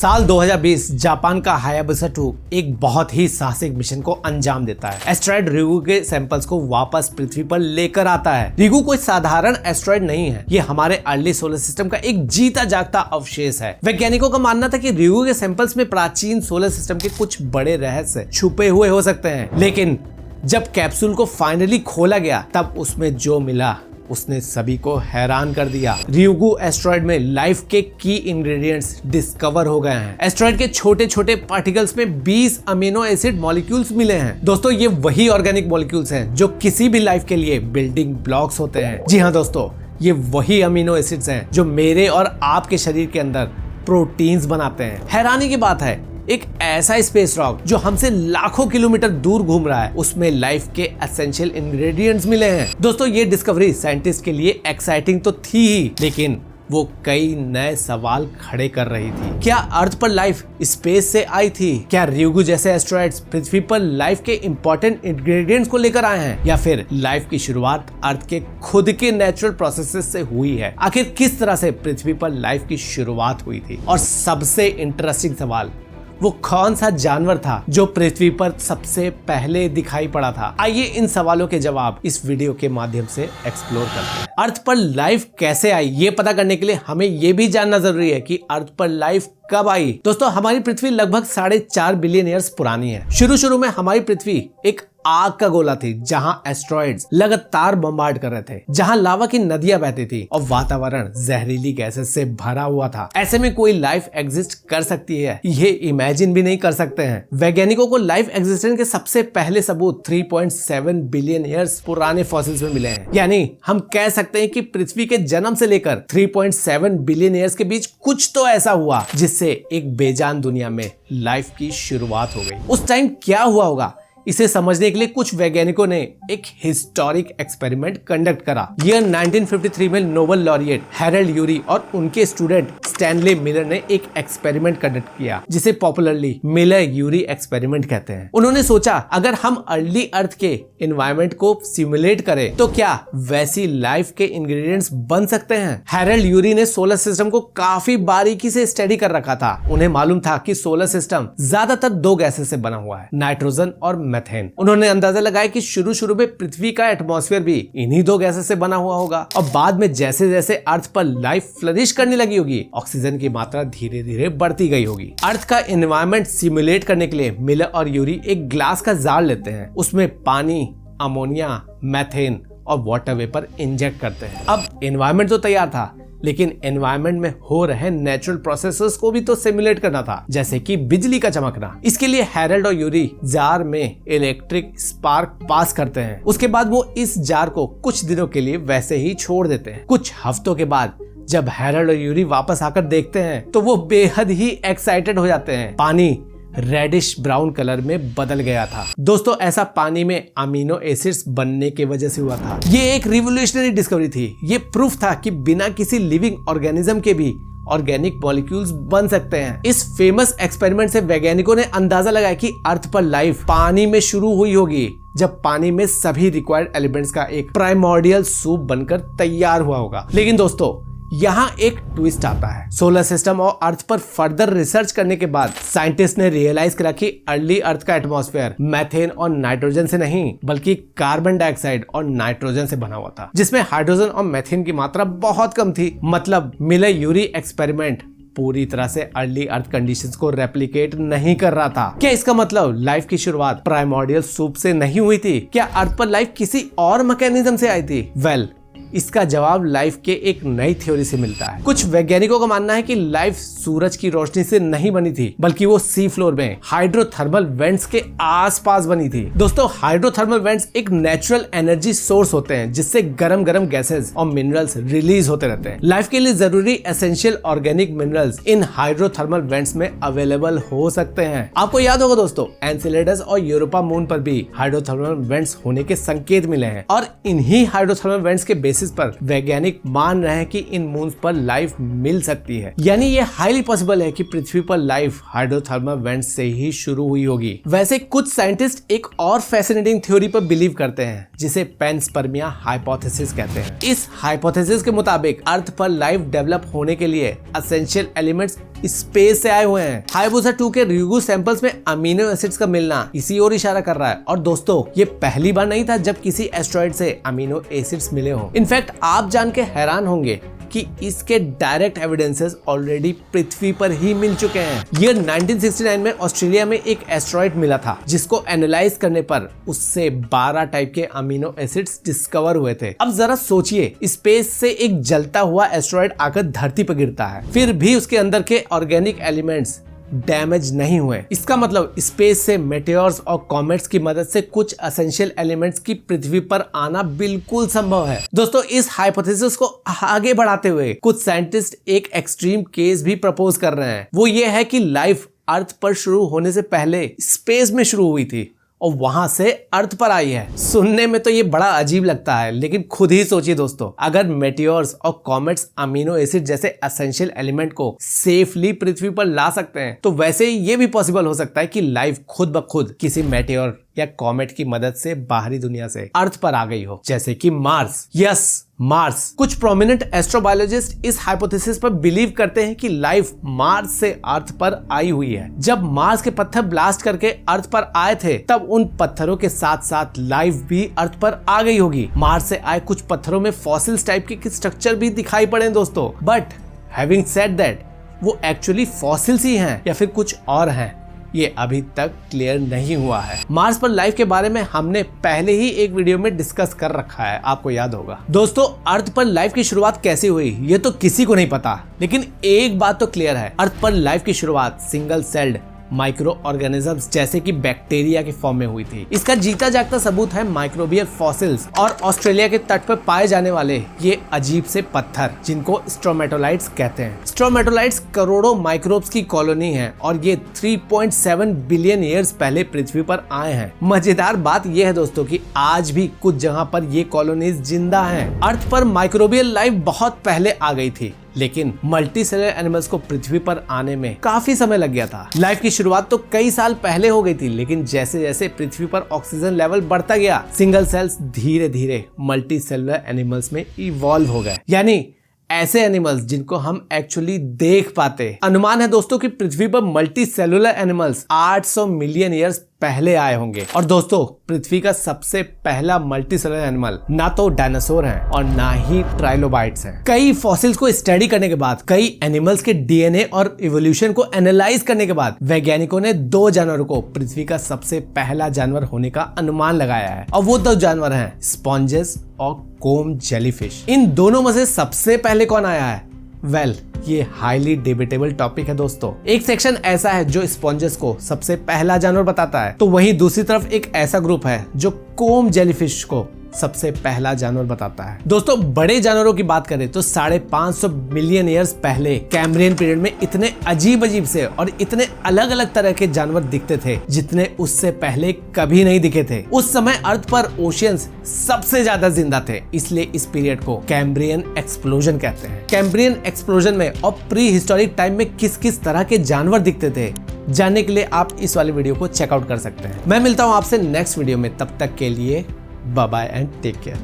साल 2020 जापान का हायाबुसा 2 एक बहुत ही साहसिक मिशन को अंजाम देता है। एस्ट्रॉयड रिगु के सैंपल्स को वापस पृथ्वी पर लेकर आता है। रिगु कोई साधारण एस्ट्रॉयड नहीं है, ये हमारे अर्ली सोलर सिस्टम का एक जीता जागता अवशेष है। वैज्ञानिकों का मानना था कि रिगु के सैंपल्स में प्राचीन सोलर सिस्टम के कुछ बड़े रहस्य छुपे हुए हो सकते हैं, लेकिन जब कैप्सूल को फाइनली खोला गया तब उसमें जो मिला उसने सभी को हैरान कर दिया। रियुगु एस्ट्रॉयड में लाइफ के की इंग्रेडिएंट्स डिस्कवर हो गए हैं। एस्ट्रॉयड के छोटे छोटे पार्टिकल्स में 20 अमीनो एसिड मॉलिक्यूल्स मिले हैं। दोस्तों, ये वही ऑर्गेनिक मॉलिक्यूल्स हैं जो किसी भी लाइफ के लिए बिल्डिंग ब्लॉक्स होते हैं। जी हाँ दोस्तों, ये वही अमीनो एसिड्स हैं जो मेरे और आपके शरीर के अंदर प्रोटीन्स बनाते हैं। हैरानी की बात है, एक ऐसा स्पेस रॉक जो हमसे लाखों किलोमीटर दूर घूम रहा है, उसमें लाइफ के एसेंशियल इंग्रेडिएंट्स मिले हैं। दोस्तों, ये डिस्कवरी साइंटिस्ट के लिए एक्साइटिंग तो थी ही, लेकिन वो कई नए सवाल खड़े कर रही थी। क्या अर्थ पर लाइफ स्पेस से आई थी? क्या रियुगु जैसे एस्ट्रॉयड्स पृथ्वी पर लाइफ के इंपॉर्टेंट इंग्रेडिएंट्स को लेकर आए हैं, या फिर लाइफ की शुरुआत अर्थ के खुद के नेचुरल प्रोसेसेस से हुई है? आखिर किस तरह से पृथ्वी पर लाइफ की शुरुआत हुई थी? और सबसे इंटरेस्टिंग सवाल, वो कौन सा जानवर था जो पृथ्वी पर सबसे पहले दिखाई पड़ा था? आइए इन सवालों के जवाब इस वीडियो के माध्यम से एक्सप्लोर करते हैं। अर्थ पर लाइफ कैसे आई, ये पता करने के लिए हमें ये भी जानना जरूरी है कि अर्थ पर लाइफ कब आई। दोस्तों, हमारी पृथ्वी लगभग 4.5 बिलियन ईयर्स पुरानी है। शुरू में हमारी पृथ्वी एक आग का गोला थी, जहां एस्ट्रॉयड्स लगातार बम्बार्ड कर रहे थे, जहां लावा की नदियां बहती थी और वातावरण जहरीली गैसेस से भरा हुआ था। ऐसे में कोई लाइफ एग्जिस्ट कर सकती है, ये इमेजिन भी नहीं कर सकते हैं। वैज्ञानिकों को लाइफ एग्जिस्टेंस के सबसे पहले सबूत 3.7 बिलियन ईयर्स पुराने फॉसिल्स में मिले हैं। यानी हम कह सकते हैं कि पृथ्वी के जन्म से लेकर 3.7 बिलियन ईयर्स के बीच कुछ तो ऐसा हुआ जिससे एक बेजान दुनिया में लाइफ की शुरुआत हो गई। उस टाइम क्या हुआ होगा, इसे समझने के लिए कुछ वैज्ञानिकों ने एक हिस्टोरिक एक्सपेरिमेंट कंडक्ट करा। ईयर 1953 में नोबेल लॉरिएट हैरल्ड यूरी और उनके स्टूडेंट स्टैनली मिलर ने एक एक्सपेरिमेंट कंडक्ट किया, जिसे पॉपुलरली मिलर यूरी एक्सपेरिमेंट कहते हैं। उन्होंने सोचा, अगर हम अर्ली अर्थ के एनवायरनमेंट को सिमुलेट करें तो क्या वैसी लाइफ के इंग्रेडिएंट्स बन सकते हैं? हैरल्ड यूरी ने सोलर सिस्टम को काफी बारीकी से स्टडी कर रखा था। उन्हें मालूम था कि सोलर सिस्टम ज्यादातर 2 गैसेस से बना हुआ है, नाइट्रोजन और मेथेन। उन्होंने अंदाजा लगाया कि शुरू में पृथ्वी का एटमॉस्फेयर भी इन्हीं 2 गैसेस से बना हुआ होगा, और बाद में जैसे जैसे अर्थ पर लाइफ फ्लरिश करने लगी होगी, ऑक्सीजन की मात्रा धीरे धीरे बढ़ती गई होगी। अर्थ का एनवायरनमेंट सिमुलेट करने के लिए मिलर और यूरी एक ग्लास का जार लेते हैं, उसमें पानी, अमोनिया, मेथेन और वाटर वेपर इंजेक्ट करते हैं। अब एनवायरनमेंट तो तैयार था, लेकिन एनवायरनमेंट में हो रहे नेचुरल प्रोसेसेस को भी तो सिमुलेट करना था, जैसे कि बिजली का चमकना। इसके लिए हैरल्ड और यूरी जार में इलेक्ट्रिक स्पार्क पास करते हैं। उसके बाद वो इस जार को कुछ दिनों के लिए वैसे ही छोड़ देते हैं। कुछ हफ्तों के बाद जब हैरल्ड और यूरी वापस आकर देखते हैं तो वो बेहद ही एक्साइटेड हो जाते हैं। पानी रेडिश ब्राउन कलर में बदल गया था। दोस्तों, ऐसा पानी में अमीनो एसिड्स बनने की वजह से हुआ था। ये एक रिवोल्यूशनरी डिस्कवरी थी। ये प्रूफ था कि बिना किसी लिविंग ऑर्गेनिज्म के भी ऑर्गेनिक मॉलिक्यूल्स बन सकते हैं। इस फेमस एक्सपेरिमेंट से वैज्ञानिकों ने अंदाजा लगाया कि अर्थ पर लाइफ पानी में शुरू हुई होगी, जब पानी में सभी रिक्वायर्ड एलिमेंट्स का एक प्राइमोर्डियल सूप बनकर तैयार हुआ होगा। लेकिन दोस्तों, यहाँ एक ट्विस्ट आता है। सोलर सिस्टम और अर्थ पर फर्दर रिसर्च करने के बाद साइंटिस्ट ने रियलाइज करा कि अर्ली अर्थ का एटमॉस्फेयर मैथेन और नाइट्रोजन से नहीं, बल्कि कार्बन डाइऑक्साइड और नाइट्रोजन से बना हुआ था, जिसमें हाइड्रोजन और मेथेन की मात्रा बहुत कम थी। मतलब मिलर यूरी एक्सपेरिमेंट पूरी तरह से अर्ली अर्थ कंडीशंस को रेप्लिकेट नहीं कर रहा था। क्या इसका मतलब लाइफ की शुरुआत प्राइमोर्डियल सूप से नहीं हुई थी? क्या अर्थ पर लाइफ किसी और मैकेनिज्म से आई थी? इसका जवाब लाइफ के एक नई थ्योरी से मिलता है। कुछ वैज्ञानिकों का मानना है कि लाइफ सूरज की रोशनी से नहीं बनी थी, बल्कि वो सी फ्लोर में हाइड्रोथर्मल वेंट्स के आसपास बनी थी। दोस्तों, हाइड्रोथर्मल वेंट्स एक नेचुरल एनर्जी सोर्स होते हैं, जिससे गरम गैसेस और मिनरल्स रिलीज होते रहते हैं। लाइफ के लिए जरूरी essential organic minerals in hydrothermal vents में अवेलेबल हो सकते हैं। आपको याद होगा दोस्तों, एनसेलेडस और यूरोपा मून पर भी हाइड्रोथर्मल वेंट्स होने के संकेत मिले हैं, और इन्हीं हाइड्रोथर्मल वेंट्स के बेसिस पर वैज्ञानिक मान रहे हैं कि इन मून्स पर लाइफ मिल सकती है। यानी ये हाईली पॉसिबल है कि पृथ्वी पर लाइफ हाइड्रोथर्मल वेंट्स से ही शुरू हुई होगी। वैसे कुछ साइंटिस्ट एक और फैसिनेटिंग थ्योरी पर बिलीव करते हैं, जिसे पेनस्पर्मिया हाइपोथेसिस कहते हैं। इस हाइपोथेसिस के मुताबिक अर्थ पर लाइफ डेवलप होने के लिए एसेंशियल एलिमेंट्स स्पेस से आए हुए हैं। हायाबुसा 2 के रियुगु सैंपल्स में अमीनो एसिड्स का मिलना इसी ओर इशारा कर रहा है। और दोस्तों, ये पहली बार नहीं था जब किसी एस्ट्रॉइड से अमीनो एसिड्स मिले हों। इनफैक्ट आप जान के हैरान होंगे कि इसके डायरेक्ट एविडेंसेस ऑलरेडी पृथ्वी पर ही मिल चुके हैं। ईयर 1969 में ऑस्ट्रेलिया में एक एस्ट्रॉइड मिला था जिसको एनालाइज करने पर उससे 12 टाइप के अमीनो एसिड्स डिस्कवर हुए थे। अब जरा सोचिए, स्पेस से एक जलता हुआ एस्ट्रॉइड आकर धरती पर गिरता है, फिर भी उसके अंदर के ऑर्गेनिक एलिमेंट्स डैमेज नहीं हुए। इसका मतलब स्पेस से मेटेओर्स और कॉमेट्स की मदद से कुछ एसेंशियल एलिमेंट्स की पृथ्वी पर आना बिल्कुल संभव है। दोस्तों, इस हाइपोथेसिस को आगे बढ़ाते हुए कुछ साइंटिस्ट एक एक्सट्रीम केस भी प्रपोज कर रहे हैं। वो ये है कि लाइफ अर्थ पर शुरू होने से पहले स्पेस में शुरू हुई थी और वहां से अर्थ पर आई है। सुनने में तो ये बड़ा अजीब लगता है, लेकिन खुद ही सोचिए दोस्तों, अगर मेटेओर्स और कॉमेट्स अमीनो एसिड जैसे एसेंशियल एलिमेंट को सेफली पृथ्वी पर ला सकते हैं, तो वैसे ही ये भी पॉसिबल हो सकता है कि लाइफ खुद ब खुद किसी मेटेओर या कॉमेट की मदद से बाहरी दुनिया से अर्थ पर आ गई हो, जैसे कि मार्स। Yes, Mars. कुछ प्रोमिनेंट एस्ट्रोबायोलॉजिस्ट इस हाइपोथेसिस पर बिलीव करते हैं कि लाइफ मार्स से अर्थ पर आई हुई है। जब मार्स के पत्थर ब्लास्ट करके अर्थ पर आए थे, तब उन पत्थरों के साथ साथ लाइफ भी अर्थ पर आ गई होगी। मार्स से आए कुछ पत्थरों में फॉसिल्स टाइप के स्ट्रक्चर भी दिखाई पड़े दोस्तों। बट हैविंग सेड दैट, वो एक्चुअली फॉसिल्स ही हैं या फिर कुछ और हैं, ये अभी तक क्लियर नहीं हुआ है। मार्स पर लाइफ के बारे में हमने पहले ही एक वीडियो में डिस्कस कर रखा है, आपको याद होगा। दोस्तों, अर्थ पर लाइफ की शुरुआत कैसे हुई ये तो किसी को नहीं पता, लेकिन एक बात तो क्लियर है, अर्थ पर लाइफ की शुरुआत सिंगल सेल्ड माइक्रो ऑर्गेनिजम्स जैसे कि बैक्टीरिया के फॉर्म में हुई थी। इसका जीता जागता सबूत है माइक्रोबियल फॉसिल्स और ऑस्ट्रेलिया के तट पर पाए जाने वाले ये अजीब से पत्थर, जिनको स्ट्रोमेटोलाइट्स कहते हैं। स्ट्रोमेटोलाइट्स करोड़ों माइक्रोब्स की कॉलोनी है और ये 3.7 बिलियन ईयर्स पहले पृथ्वी पर आए हैं। मजेदार बात यह है दोस्तों कि आज भी कुछ जगह पर ये कॉलोनीज जिंदा हैं। अर्थ पर माइक्रोबियल लाइफ बहुत पहले आ गई थी, लेकिन मल्टी सेलुलर एनिमल्स को पृथ्वी पर आने में काफी समय लग गया था। लाइफ की शुरुआत तो कई साल पहले हो गई थी, लेकिन जैसे जैसे पृथ्वी पर ऑक्सीजन लेवल बढ़ता गया, सिंगल सेल्स धीरे धीरे मल्टी सेलुलर एनिमल्स में इवॉल्व हो गए, यानी ऐसे एनिमल्स जिनको हम एक्चुअली देख पाते। अनुमान है दोस्तों कि पृथ्वी पर multi cellular animals 800 million years पहले आए होंगे। और दोस्तों, पृथ्वी का सबसे पहला मल्टी सेलुलर एनिमल ना तो डायनासोर है और ना ही ट्राइलोबाइट्स हैं। कई फॉसिल्स को स्टडी करने के बाद, कई एनिमल्स के डीएनए और इवोल्यूशन को एनालाइज करने के बाद वैज्ञानिकों ने 2 जानवरों को पृथ्वी का सबसे पहला जानवर होने का अनुमान लगाया है। और वो 2 जानवर हैं स्पॉन्जेस और कोम जेलीफिश। इन दोनों में से सबसे पहले कौन आया है? वेल, ये हाईली डिबेटेबल टॉपिक है दोस्तों। एक सेक्शन ऐसा है जो स्पॉन्जेस को सबसे पहला जानवर बताता है, तो वहीं दूसरी तरफ एक ऐसा ग्रुप है जो कोम जेलीफिश को सबसे पहला जानवर बताता है। दोस्तों, बड़े जानवरों की बात करें तो 550 मिलियन ईयर्स पहले कैम्ब्रियन पीरियड में इतने अजीब अजीब से और इतने अलग अलग तरह के जानवर दिखते थे जितने उससे पहले कभी नहीं दिखे थे। उस समय अर्थ पर ओशियंस सबसे ज्यादा जिंदा थे, इसलिए इस पीरियड को कैम्ब्रियन एक्सप्लोजन कहते हैं। कैम्ब्रियन एक्सप्लोजन में और प्री हिस्टोरिक टाइम में किस किस तरह के जानवर दिखते थे, जानने के लिए आप इस वाली वीडियो को चेकआउट कर सकते हैं। मैं मिलता हूँ आपसे नेक्स्ट वीडियो में, तब तक के लिए bye bye and take care।